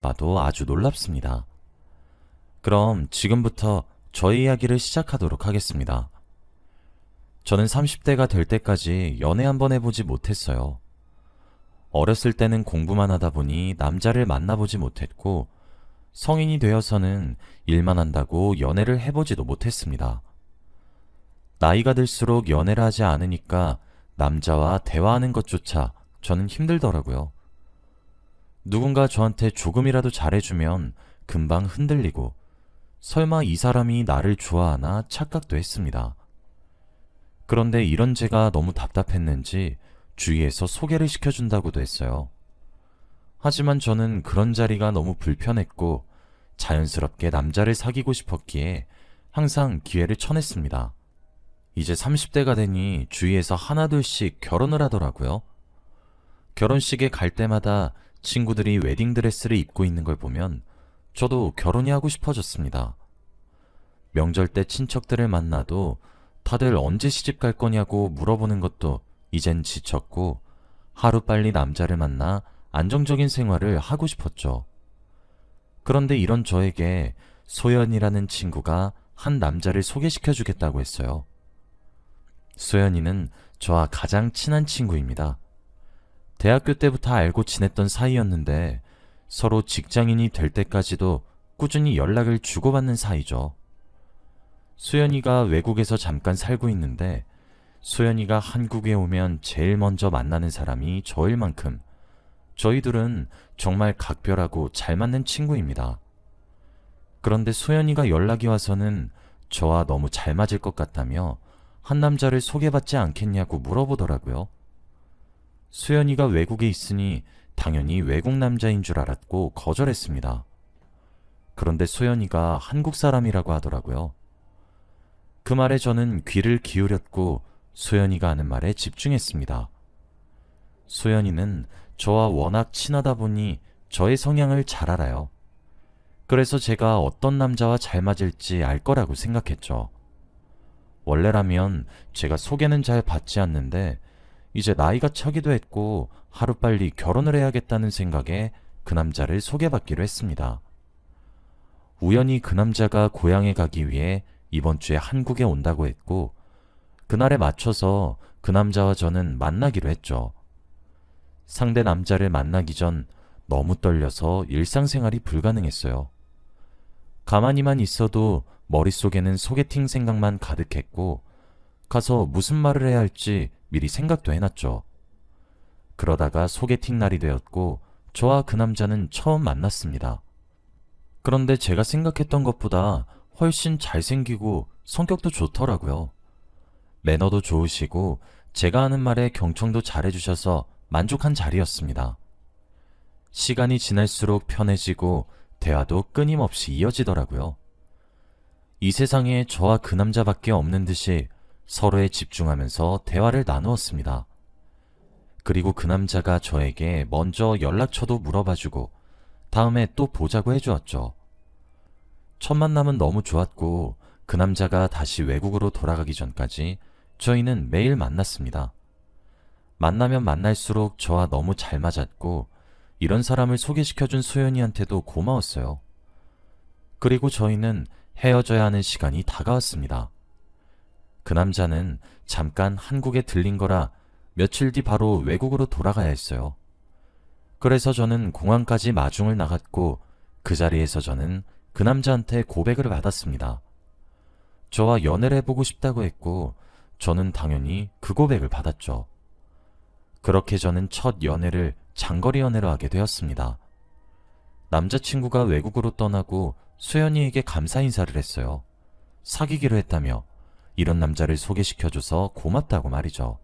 봐도 아주 놀랍습니다. 그럼 지금부터 저의 이야기를 시작하도록 하겠습니다. 저는 30대가 될 때까지 연애 한번 해보지 못했어요. 어렸을 때는 공부만 하다 보니 남자를 만나보지 못했고, 성인이 되어서는 일만 한다고 연애를 해보지도 못했습니다. 나이가 들수록 연애를 하지 않으니까 남자와 대화하는 것조차 저는 힘들더라고요. 누군가 저한테 조금이라도 잘해주면 금방 흔들리고, 설마 이 사람이 나를 좋아하나 착각도 했습니다. 그런데 이런 제가 너무 답답했는지 주위에서 소개를 시켜준다고도 했어요. 하지만 저는 그런 자리가 너무 불편했고 자연스럽게 남자를 사귀고 싶었기에 항상 기회를 쳐냈습니다. 이제 30대가 되니 주위에서 하나둘씩 결혼을 하더라고요. 결혼식에 갈 때마다 친구들이 웨딩드레스를 입고 있는 걸 보면 저도 결혼이 하고 싶어졌습니다. 명절 때 친척들을 만나도 다들 언제 시집 갈 거냐고 물어보는 것도 이젠 지쳤고, 하루빨리 남자를 만나 안정적인 생활을 하고 싶었죠. 그런데 이런 저에게 소연이라는 친구가 한 남자를 소개시켜 주겠다고 했어요. 소연이는 저와 가장 친한 친구입니다. 대학교 때부터 알고 지냈던 사이였는데 서로 직장인이 될 때까지도 꾸준히 연락을 주고받는 사이죠. 수연이가 외국에서 잠깐 살고 있는데 수연이가 한국에 오면 제일 먼저 만나는 사람이 저일 만큼 저희 둘은 정말 각별하고 잘 맞는 친구입니다. 그런데 수연이가 연락이 와서는 저와 너무 잘 맞을 것 같다며 한 남자를 소개받지 않겠냐고 물어보더라고요. 수연이가 외국에 있으니 당연히 외국 남자인 줄 알았고 거절했습니다. 그런데 수연이가 한국 사람이라고 하더라고요. 그 말에 저는 귀를 기울였고 소연이가 하는 말에 집중했습니다. 소연이는 저와 워낙 친하다 보니 저의 성향을 잘 알아요. 그래서 제가 어떤 남자와 잘 맞을지 알 거라고 생각했죠. 원래라면 제가 소개는 잘 받지 않는데 이제 나이가 차기도 했고 하루빨리 결혼을 해야겠다는 생각에 그 남자를 소개받기로 했습니다. 우연히 그 남자가 고향에 가기 위해 이번 주에 한국에 온다고 했고, 그날에 맞춰서 그 남자와 저는 만나기로 했죠. 상대 남자를 만나기 전 너무 떨려서 일상생활이 불가능했어요. 가만히만 있어도 머릿속에는 소개팅 생각만 가득했고, 가서 무슨 말을 해야 할지 미리 생각도 해놨죠. 그러다가 소개팅 날이 되었고, 저와 그 남자는 처음 만났습니다. 그런데 제가 생각했던 것보다 훨씬 잘생기고 성격도 좋더라고요. 매너도 좋으시고 제가 하는 말에 경청도 잘해주셔서 만족한 자리였습니다. 시간이 지날수록 편해지고 대화도 끊임없이 이어지더라고요. 이 세상에 저와 그 남자밖에 없는 듯이 서로에 집중하면서 대화를 나누었습니다. 그리고 그 남자가 저에게 먼저 연락처도 물어봐주고 다음에 또 보자고 해주었죠. 첫 만남은 너무 좋았고 그 남자가 다시 외국으로 돌아가기 전까지 저희는 매일 만났습니다. 만나면 만날수록 저와 너무 잘 맞았고 이런 사람을 소개시켜준 소연이한테도 고마웠어요. 그리고 저희는 헤어져야 하는 시간이 다가왔습니다. 그 남자는 잠깐 한국에 들린 거라 며칠 뒤 바로 외국으로 돌아가야 했어요. 그래서 저는 공항까지 마중을 나갔고 그 자리에서 저는 그 남자한테 고백을 받았습니다. 저와 연애를 해보고 싶다고 했고 저는 당연히 그 고백을 받았죠. 그렇게 저는 첫 연애를 장거리 연애로 하게 되었습니다. 남자친구가 외국으로 떠나고 수연이에게 감사 인사를 했어요. 사귀기로 했다며 이런 남자를 소개시켜줘서 고맙다고 말이죠.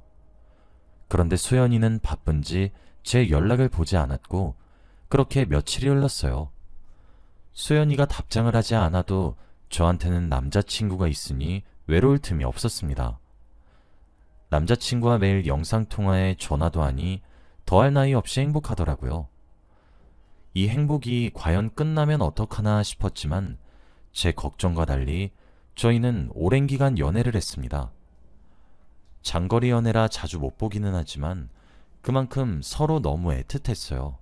그런데 수연이는 바쁜지 제 연락을 보지 않았고 그렇게 며칠이 흘렀어요. 수연이가 답장을 하지 않아도 저한테는 남자친구가 있으니 외로울 틈이 없었습니다. 남자친구와 매일 영상통화에 전화도 하니 더할 나위 없이 행복하더라고요. 이 행복이 과연 끝나면 어떡하나 싶었지만 제 걱정과 달리 저희는 오랜 기간 연애를 했습니다. 장거리 연애라 자주 못 보기는 하지만 그만큼 서로 너무 애틋했어요.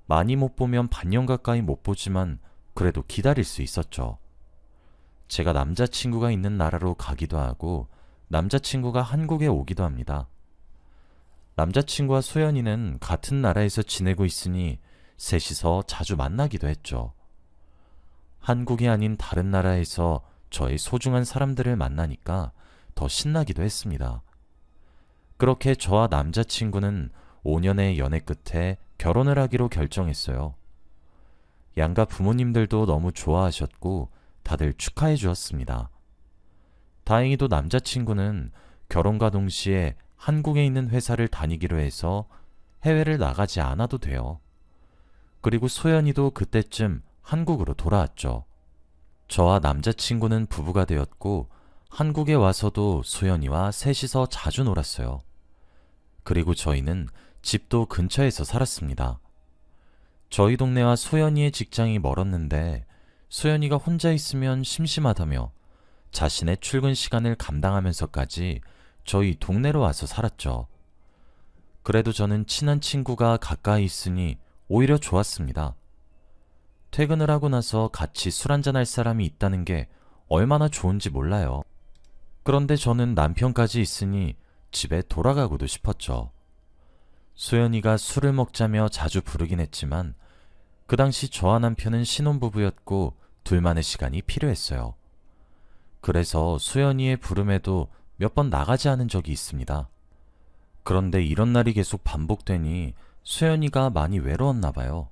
많이 못 보면 반년 가까이 못 보지만 그래도 기다릴 수 있었죠. 제가 남자친구가 있는 나라로 가기도 하고 남자친구가 한국에 오기도 합니다. 남자친구와 소연이는 같은 나라에서 지내고 있으니 셋이서 자주 만나기도 했죠. 한국이 아닌 다른 나라에서 저의 소중한 사람들을 만나니까 더 신나기도 했습니다. 그렇게 저와 남자친구는 5년의 연애 끝에 결혼을 하기로 결정했어요. 양가 부모님들도 너무 좋아하셨고 다들 축하해 주었습니다. 다행히도 남자친구는 결혼과 동시에 한국에 있는 회사를 다니기로 해서 해외를 나가지 않아도 돼요. 그리고 소연이도 그때쯤 한국으로 돌아왔죠. 저와 남자친구는 부부가 되었고 한국에 와서도 소연이와 셋이서 자주 놀았어요. 그리고 저희는 집도 근처에서 살았습니다. 저희 동네와 소연이의 직장이 멀었는데 소연이가 혼자 있으면 심심하다며 자신의 출근 시간을 감당하면서까지 저희 동네로 와서 살았죠. 그래도 저는 친한 친구가 가까이 있으니 오히려 좋았습니다. 퇴근을 하고 나서 같이 술 한잔할 사람이 있다는 게 얼마나 좋은지 몰라요. 그런데 저는 남편까지 있으니 집에 돌아가고도 싶었죠. 소연이가 술을 먹자며 자주 부르긴 했지만 그 당시 저와 남편은 신혼부부였고 둘만의 시간이 필요했어요. 그래서 소연이의 부름에도 몇 번 나가지 않은 적이 있습니다. 그런데 이런 날이 계속 반복되니 소연이가 많이 외로웠나 봐요.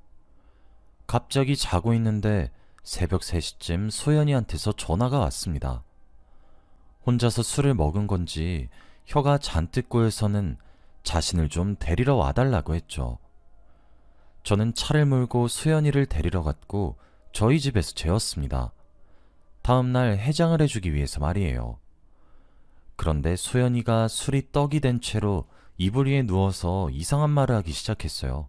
갑자기 자고 있는데 새벽 3시쯤 소연이한테서 전화가 왔습니다. 혼자서 술을 먹은 건지 혀가 잔뜩 꼬여서는 자신을 좀 데리러 와달라고 했죠. 저는 차를 몰고 소연이를 데리러 갔고 저희 집에서 재웠습니다. 다음날 해장을 해주기 위해서 말이에요. 그런데 소연이가 술이 떡이 된 채로 이불 위에 누워서 이상한 말을 하기 시작했어요.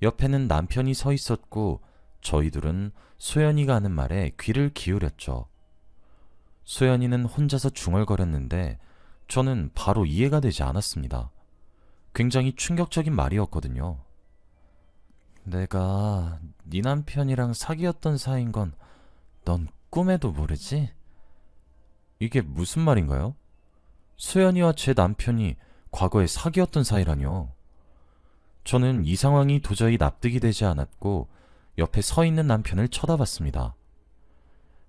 옆에는 남편이 서 있었고 저희 둘은 소연이가 하는 말에 귀를 기울였죠. 소연이는 혼자서 중얼거렸는데 저는 바로 이해가 되지 않았습니다. 굉장히 충격적인 말이었거든요. 내가 네 남편이랑 사귀었던 사이인 건 넌 꿈에도 모르지? 이게 무슨 말인가요? 소연이와 제 남편이 과거에 사귀었던 사이라뇨. 저는 이 상황이 도저히 납득이 되지 않았고 옆에 서 있는 남편을 쳐다봤습니다.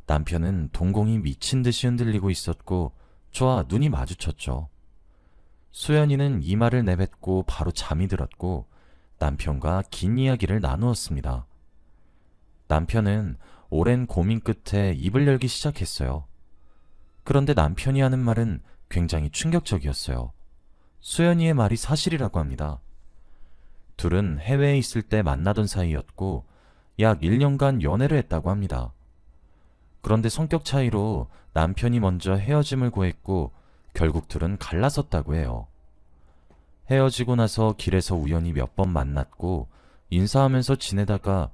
남편은 동공이 미친 듯이 흔들리고 있었고 저와 눈이 마주쳤죠. 소연이는 이 말을 내뱉고 바로 잠이 들었고 남편과 긴 이야기를 나누었습니다. 남편은 오랜 고민 끝에 입을 열기 시작했어요. 그런데 남편이 하는 말은 굉장히 충격적이었어요. 소연이의 말이 사실이라고 합니다. 둘은 해외에 있을 때 만나던 사이였고 약 1년간 연애를 했다고 합니다. 그런데 성격 차이로 남편이 먼저 헤어짐을 고했고 결국 둘은 갈라섰다고 해요. 헤어지고 나서 길에서 우연히 몇 번 만났고 인사하면서 지내다가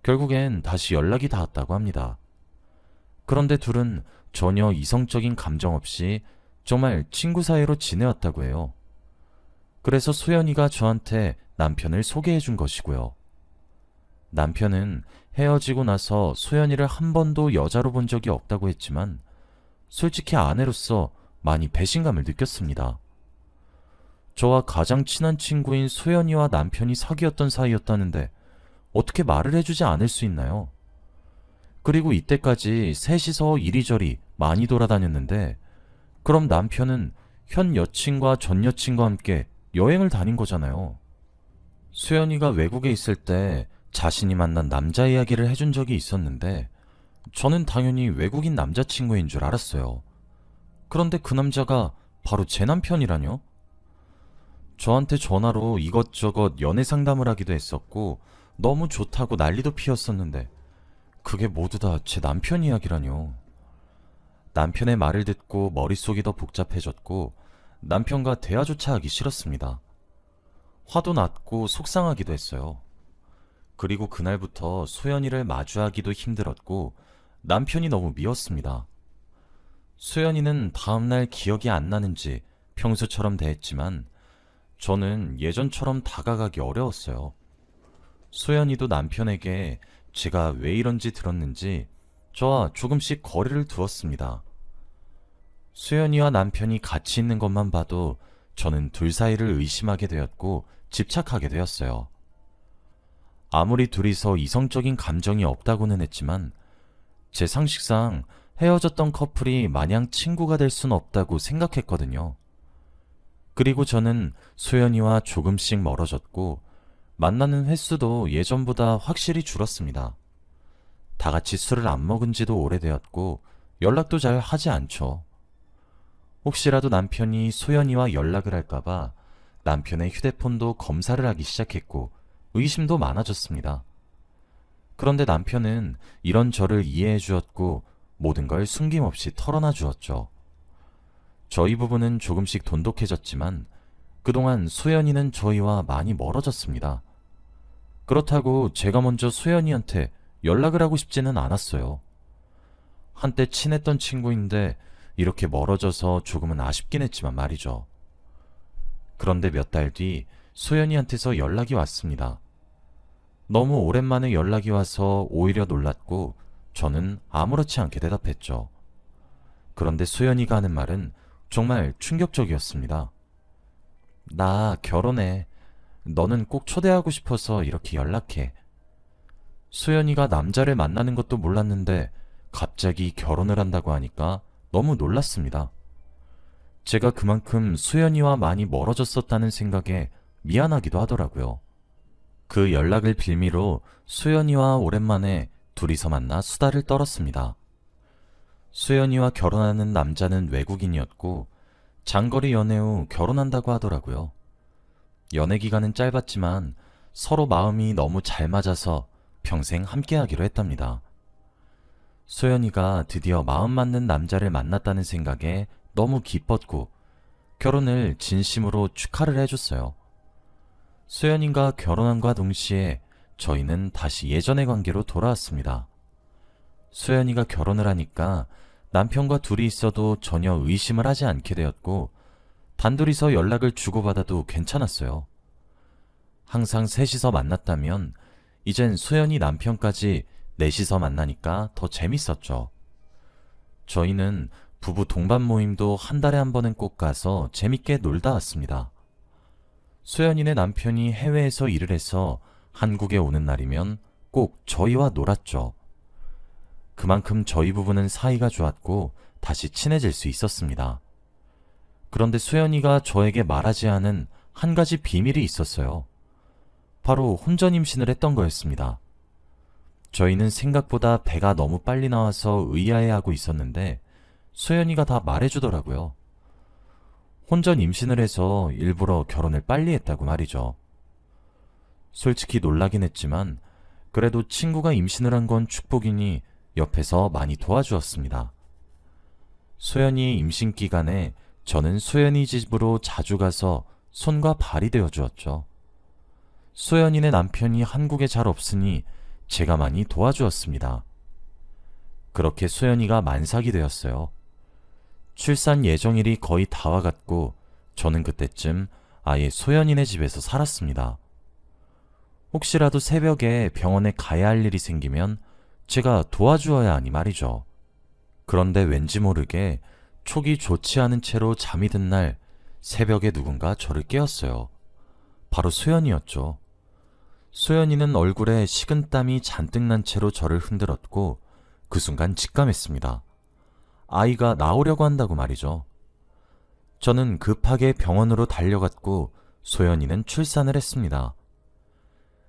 결국엔 다시 연락이 닿았다고 합니다. 그런데 둘은 전혀 이성적인 감정 없이 정말 친구 사이로 지내왔다고 해요. 그래서 소연이가 저한테 남편을 소개해 준 것이고요. 남편은 헤어지고 나서 소연이를 한 번도 여자로 본 적이 없다고 했지만 솔직히 아내로서 많이 배신감을 느꼈습니다. 저와 가장 친한 친구인 소연이와 남편이 사귀었던 사이였다는데 어떻게 말을 해주지 않을 수 있나요? 그리고 이때까지 셋이서 이리저리 많이 돌아다녔는데 그럼 남편은 현 여친과 전 여친과 함께 여행을 다닌 거잖아요. 소연이가 외국에 있을 때 자신이 만난 남자 이야기를 해준 적이 있었는데 저는 당연히 외국인 남자친구인 줄 알았어요. 그런데 그 남자가 바로 제 남편이라뇨? 저한테 전화로 이것저것 연애 상담을 하기도 했었고 너무 좋다고 난리도 피웠었는데 그게 모두 다 제 남편 이야기라뇨. 남편의 말을 듣고 머릿속이 더 복잡해졌고 남편과 대화조차 하기 싫었습니다. 화도 났고 속상하기도 했어요. 그리고 그날부터 소연이를 마주하기도 힘들었고 남편이 너무 미웠습니다. 소연이는 다음날 기억이 안 나는지 평소처럼 대했지만 저는 예전처럼 다가가기 어려웠어요. 소연이도 남편에게 제가 왜 이런지 들었는지 저와 조금씩 거리를 두었습니다. 수연이와 남편이 같이 있는 것만 봐도 저는 둘 사이를 의심하게 되었고 집착하게 되었어요. 아무리 둘이서 이성적인 감정이 없다고는 했지만 제 상식상 헤어졌던 커플이 마냥 친구가 될 순 없다고 생각했거든요. 그리고 저는 소연이와 조금씩 멀어졌고 만나는 횟수도 예전보다 확실히 줄었습니다. 다 같이 술을 안 먹은 지도 오래되었고 연락도 잘 하지 않죠. 혹시라도 남편이 소연이와 연락을 할까봐 남편의 휴대폰도 검사를 하기 시작했고 의심도 많아졌습니다. 그런데 남편은 이런 저를 이해해 주었고 모든 걸 숨김없이 털어놔 주었죠. 저희 부부는 조금씩 돈독해졌지만 그동안 소연이는 저희와 많이 멀어졌습니다. 그렇다고 제가 먼저 소연이한테 연락을 하고 싶지는 않았어요. 한때 친했던 친구인데 이렇게 멀어져서 조금은 아쉽긴 했지만 말이죠. 그런데 몇 달 뒤 소연이한테서 연락이 왔습니다. 너무 오랜만에 연락이 와서 오히려 놀랐고 저는 아무렇지 않게 대답했죠. 그런데 소연이가 하는 말은 정말 충격적이었습니다. 나 결혼해. 너는 꼭 초대하고 싶어서 이렇게 연락해. 소연이가 남자를 만나는 것도 몰랐는데 갑자기 결혼을 한다고 하니까 너무 놀랐습니다. 제가 그만큼 소연이와 많이 멀어졌었다는 생각에 미안하기도 하더라고요. 그 연락을 빌미로 소연이와 오랜만에 둘이서 만나 수다를 떨었습니다. 소연이와 결혼하는 남자는 외국인이었고 장거리 연애 후 결혼한다고 하더라고요. 연애 기간은 짧았지만 서로 마음이 너무 잘 맞아서 평생 함께하기로 했답니다. 소연이가 드디어 마음 맞는 남자를 만났다는 생각에 너무 기뻤고 결혼을 진심으로 축하를 해줬어요. 소연이가 결혼함과 동시에 저희는 다시 예전의 관계로 돌아왔습니다. 소연이가 결혼을 하니까 남편과 둘이 있어도 전혀 의심을 하지 않게 되었고 단둘이서 연락을 주고받아도 괜찮았어요. 항상 셋이서 만났다면 이젠 소연이 남편까지 넷이서 만나니까 더 재밌었죠. 저희는 부부 동반 모임도 한 달에 한 번은 꼭 가서 재밌게 놀다 왔습니다. 소연이네 남편이 해외에서 일을 해서 한국에 오는 날이면 꼭 저희와 놀았죠. 그만큼 저희 부부는 사이가 좋았고 다시 친해질 수 있었습니다. 그런데 소연이가 저에게 말하지 않은 한 가지 비밀이 있었어요. 바로 혼전 임신을 했던 거였습니다. 저희는 생각보다 배가 너무 빨리 나와서 의아해하고 있었는데 소연이가 다 말해주더라고요. 혼전 임신을 해서 일부러 결혼을 빨리 했다고 말이죠. 솔직히 놀라긴 했지만 그래도 친구가 임신을 한 건 축복이니 옆에서 많이 도와주었습니다. 소연이의 임신 기간에 저는 소연이 집으로 자주 가서 손과 발이 되어 주었죠. 소연이네 남편이 한국에 잘 없으니 제가 많이 도와주었습니다. 그렇게 소연이가 만삭이 되었어요. 출산 예정일이 거의 다 와갔고 저는 그때쯤 아예 소연이네 집에서 살았습니다. 혹시라도 새벽에 병원에 가야 할 일이 생기면 제가 도와주어야 하니 말이죠. 그런데 왠지 모르게 촉이 좋지 않은 채로 잠이 든 날 새벽에 누군가 저를 깨웠어요. 바로 소연이었죠. 소연이는 얼굴에 식은땀이 잔뜩 난 채로 저를 흔들었고 그 순간 직감했습니다. 아이가 나오려고 한다고 말이죠. 저는 급하게 병원으로 달려갔고 소연이는 출산을 했습니다.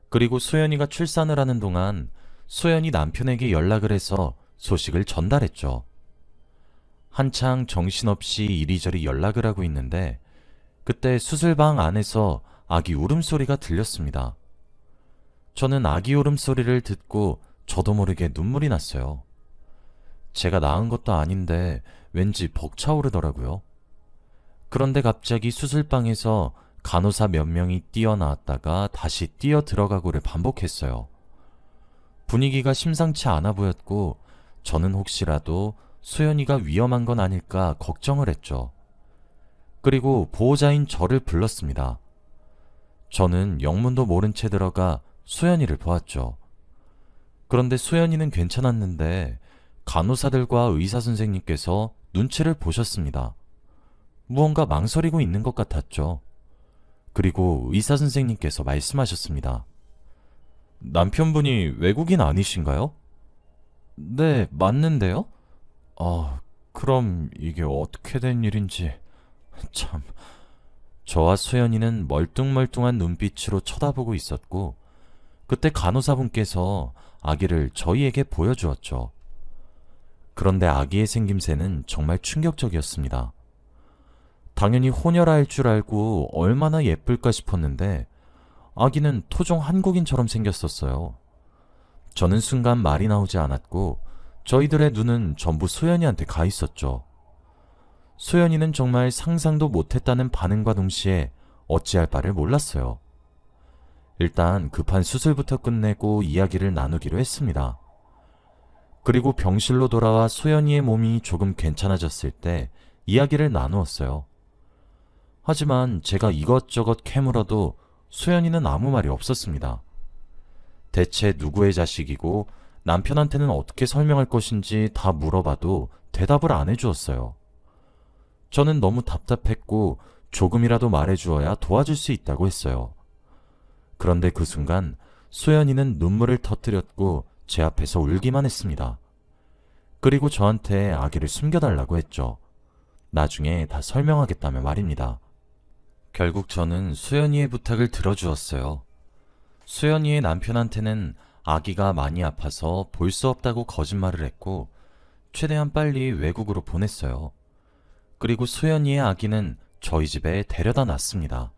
그리고 소연이가 출산을 하는 동안 소연이 남편에게 연락을 해서 소식을 전달했죠. 한창 정신없이 이리저리 연락을 하고 있는데 그때 수술방 안에서 아기 울음소리가 들렸습니다. 저는 아기 울음소리를 듣고 저도 모르게 눈물이 났어요. 제가 낳은 것도 아닌데 왠지 벅차오르더라고요. 그런데 갑자기 수술방에서 간호사 몇 명이 뛰어나왔다가 다시 뛰어 들어가고를 반복했어요. 분위기가 심상치 않아 보였고 저는 혹시라도 소연이가 위험한 건 아닐까 걱정을 했죠. 그리고 보호자인 저를 불렀습니다. 저는 영문도 모른 채 들어가 소연이를 보았죠. 그런데 소연이는 괜찮았는데 간호사들과 의사 선생님께서 눈치를 보셨습니다. 무언가 망설이고 있는 것 같았죠. 그리고 의사 선생님께서 말씀하셨습니다. 남편분이 외국인 아니신가요? 네, 맞는데요? 그럼 이게 어떻게 된 일인지 참. 저와 수연이는 멀뚱멀뚱한 눈빛으로 쳐다보고 있었고 그때 간호사분께서 아기를 저희에게 보여주었죠. 그런데 아기의 생김새는 정말 충격적이었습니다. 당연히 혼혈아일 줄 알고 얼마나 예쁠까 싶었는데 아기는 토종 한국인처럼 생겼었어요. 저는 순간 말이 나오지 않았고 저희들의 눈은 전부 소연이한테 가 있었죠. 소연이는 정말 상상도 못했다는 반응과 동시에 어찌할 바를 몰랐어요. 일단 급한 수술부터 끝내고 이야기를 나누기로 했습니다. 그리고 병실로 돌아와 소연이의 몸이 조금 괜찮아졌을 때 이야기를 나누었어요. 하지만 제가 이것저것 캐물어도 소연이는 아무 말이 없었습니다. 대체 누구의 자식이고 남편한테는 어떻게 설명할 것인지 다 물어봐도 대답을 안 해주었어요. 저는 너무 답답했고 조금이라도 말해주어야 도와줄 수 있다고 했어요. 그런데 그 순간 소연이는 눈물을 터뜨렸고 제 앞에서 울기만 했습니다. 그리고 저한테 아기를 숨겨달라고 했죠. 나중에 다 설명하겠다며 말입니다. 결국 저는 수연이의 부탁을 들어주었어요. 수연이의 남편한테는 아기가 많이 아파서 볼 수 없다고 거짓말을 했고 최대한 빨리 외국으로 보냈어요. 그리고 수연이의 아기는 저희 집에 데려다 놨습니다.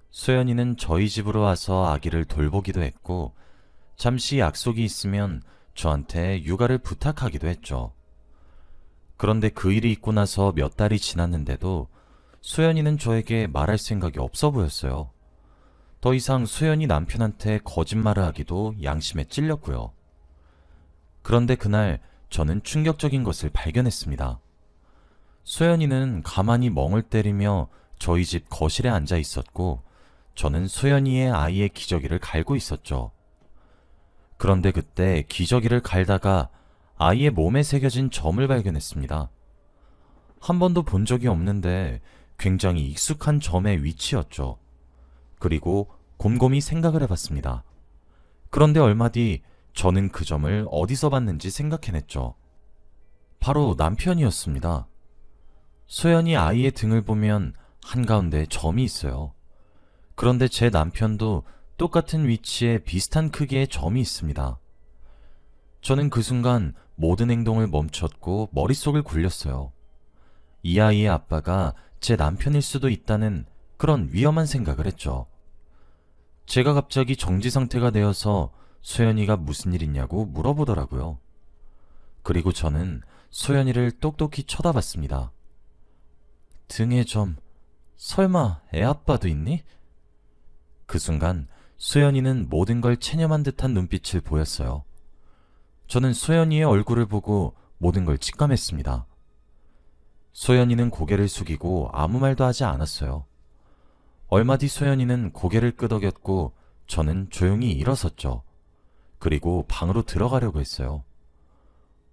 수연이는 저희 집으로 와서 아기를 돌보기도 했고 잠시 약속이 있으면 저한테 육아를 부탁하기도 했죠. 그런데 그 일이 있고 나서 몇 달이 지났는데도 수연이는 저에게 말할 생각이 없어 보였어요. 더 이상 수연이 남편한테 거짓말을 하기도 양심에 찔렸고요. 그런데 그날 저는 충격적인 것을 발견했습니다. 수연이는 가만히 멍을 때리며 저희 집 거실에 앉아 있었고 저는 수연이의 아이의 기저귀를 갈고 있었죠. 그런데 그때 기저귀를 갈다가 아이의 몸에 새겨진 점을 발견했습니다. 한 번도 본 적이 없는데 굉장히 익숙한 점의 위치였죠. 그리고 곰곰이 생각을 해봤습니다. 그런데 얼마 뒤 저는 그 점을 어디서 봤는지 생각해냈죠. 바로 남편이었습니다. 소연이 아이의 등을 보면 한가운데 점이 있어요. 그런데 제 남편도 똑같은 위치에 비슷한 크기의 점이 있습니다. 저는 그 순간 모든 행동을 멈췄고 머릿속을 굴렸어요. 이 아이의 아빠가 제 남편일 수도 있다는 그런 위험한 생각을 했죠. 제가 갑자기 정지 상태가 되어서 소연이가 무슨 일 있냐고 물어보더라고요. 그리고 저는 소연이를 똑똑히 쳐다봤습니다. 등에 점, 설마 애 아빠도 있니? 그 순간 소연이는 모든 걸 체념한 듯한 눈빛을 보였어요. 저는 소연이의 얼굴을 보고 모든 걸 직감했습니다. 소연이는 고개를 숙이고 아무 말도 하지 않았어요. 얼마 뒤 소연이는 고개를 끄덕였고 저는 조용히 일어섰죠. 그리고 방으로 들어가려고 했어요.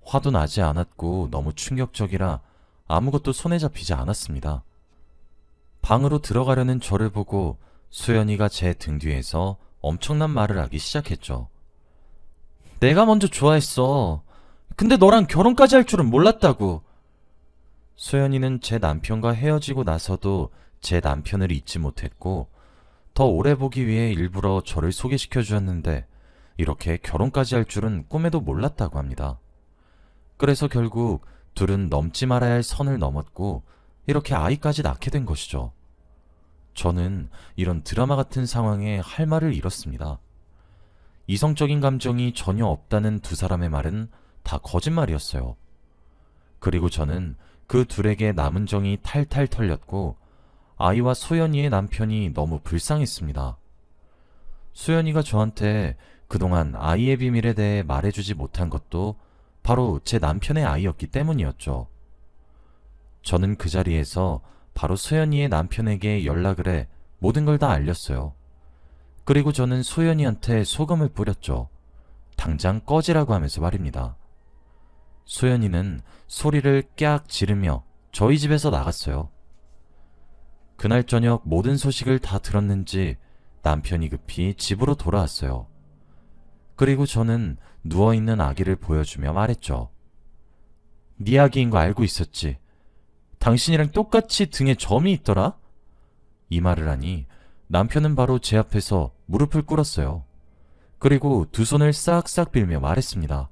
화도 나지 않았고 너무 충격적이라 아무것도 손에 잡히지 않았습니다. 방으로 들어가려는 저를 보고 소연이가 제 등 뒤에서 엄청난 말을 하기 시작했죠. 내가 먼저 좋아했어. 근데 너랑 결혼까지 할 줄은 몰랐다고. 소연이는 제 남편과 헤어지고 나서도 제 남편을 잊지 못했고 더 오래 보기 위해 일부러 저를 소개시켜 주었는데 이렇게 결혼까지 할 줄은 꿈에도 몰랐다고 합니다. 그래서 결국 둘은 넘지 말아야 할 선을 넘었고 이렇게 아이까지 낳게 된 것이죠. 저는 이런 드라마 같은 상황에 할 말을 잃었습니다. 이성적인 감정이 전혀 없다는 두 사람의 말은 다 거짓말이었어요. 그리고 저는 그 둘에게 남은 정이 탈탈 털렸고 아이와 소연이의 남편이 너무 불쌍했습니다. 소연이가 저한테 그동안 아이의 비밀에 대해 말해주지 못한 것도 바로 제 남편의 아이였기 때문이었죠. 저는 그 자리에서 바로 소연이의 남편에게 연락을 해 모든 걸 다 알렸어요. 그리고 저는 소연이한테 소금을 뿌렸죠. 당장 꺼지라고 하면서 말입니다. 소연이는 소리를 깍 지르며 저희 집에서 나갔어요. 그날 저녁 모든 소식을 다 들었는지 남편이 급히 집으로 돌아왔어요. 그리고 저는 누워있는 아기를 보여주며 말했죠. 네 아기인 거 알고 있었지? 당신이랑 똑같이 등에 점이 있더라? 이 말을 하니 남편은 바로 제 앞에서 무릎을 꿇었어요. 그리고 두 손을 싹싹 빌며 말했습니다.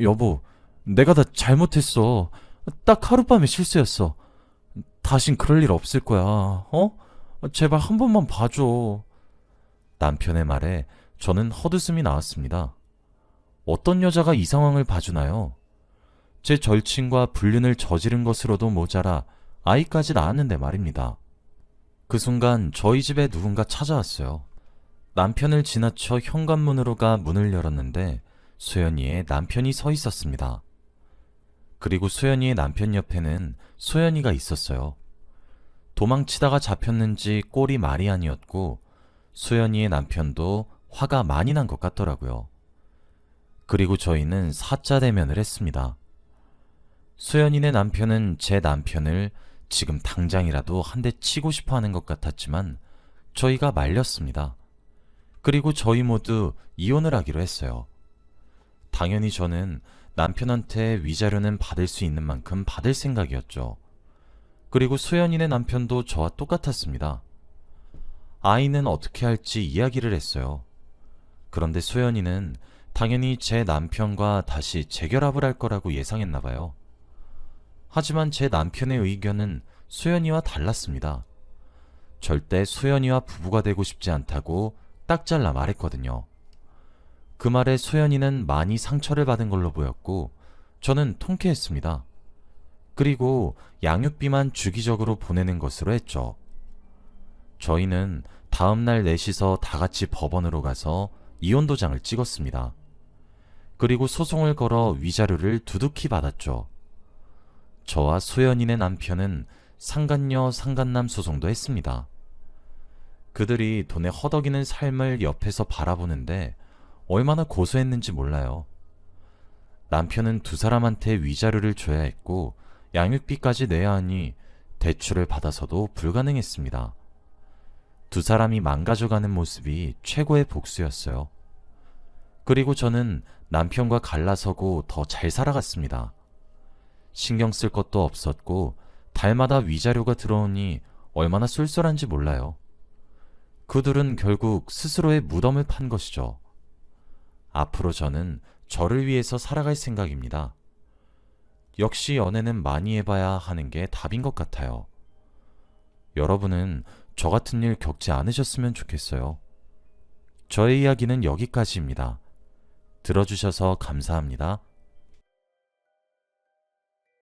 여보, 내가 다 잘못했어. 딱 하룻밤의 실수였어. 다신 그럴 일 없을 거야. 어? 제발 한 번만 봐줘. 남편의 말에 저는 헛웃음이 나왔습니다. 어떤 여자가 이 상황을 봐주나요? 제 절친과 불륜을 저지른 것으로도 모자라 아이까지 낳았는데 말입니다. 그 순간 저희 집에 누군가 찾아왔어요. 남편을 지나쳐 현관문으로 가 문을 열었는데 소연이의 남편이 서 있었습니다. 그리고 소연이의 남편 옆에는 소연이가 있었어요. 도망치다가 잡혔는지 꼴이 말이 아니었고 소연이의 남편도 화가 많이 난 것 같더라고요. 그리고 저희는 사자 대면을 했습니다. 소연이네 남편은 제 남편을 지금 당장이라도 한 대 치고 싶어 하는 것 같았지만 저희가 말렸습니다. 그리고 저희 모두 이혼을 하기로 했어요. 당연히 저는 남편한테 위자료는 받을 수 있는 만큼 받을 생각이었죠. 그리고 소연이네 남편도 저와 똑같았습니다. 아이는 어떻게 할지 이야기를 했어요. 그런데 소연이는 당연히 제 남편과 다시 재결합을 할 거라고 예상했나 봐요. 하지만 제 남편의 의견은 소연이와 달랐습니다. 절대 소연이와 부부가 되고 싶지 않다고 딱 잘라 말했거든요. 그 말에 소연이는 많이 상처를 받은 걸로 보였고 저는 통쾌했습니다. 그리고 양육비만 주기적으로 보내는 것으로 했죠. 저희는 다음날 넷이서 다 같이 법원으로 가서 이혼 도장을 찍었습니다. 그리고 소송을 걸어 위자료를 두둑히 받았죠. 저와 소연이네 남편은 상간녀 상간남 소송도 했습니다. 그들이 돈에 허덕이는 삶을 옆에서 바라보는데 얼마나 고소했는지 몰라요. 남편은 두 사람한테 위자료를 줘야 했고 양육비까지 내야 하니 대출을 받아서도 불가능했습니다. 두 사람이 망가져가는 모습이 최고의 복수였어요. 그리고 저는 남편과 갈라서고 더 잘 살아갔습니다. 신경 쓸 것도 없었고 달마다 위자료가 들어오니 얼마나 쏠쏠한지 몰라요. 그들은 결국 스스로의 무덤을 판 것이죠. 앞으로 저는 저를 위해서 살아갈 생각입니다. 역시 연애는 많이 해봐야 하는 게 답인 것 같아요. 여러분은 저 같은 일 겪지 않으셨으면 좋겠어요. 저의 이야기는 여기까지입니다. 들어주셔서 감사합니다.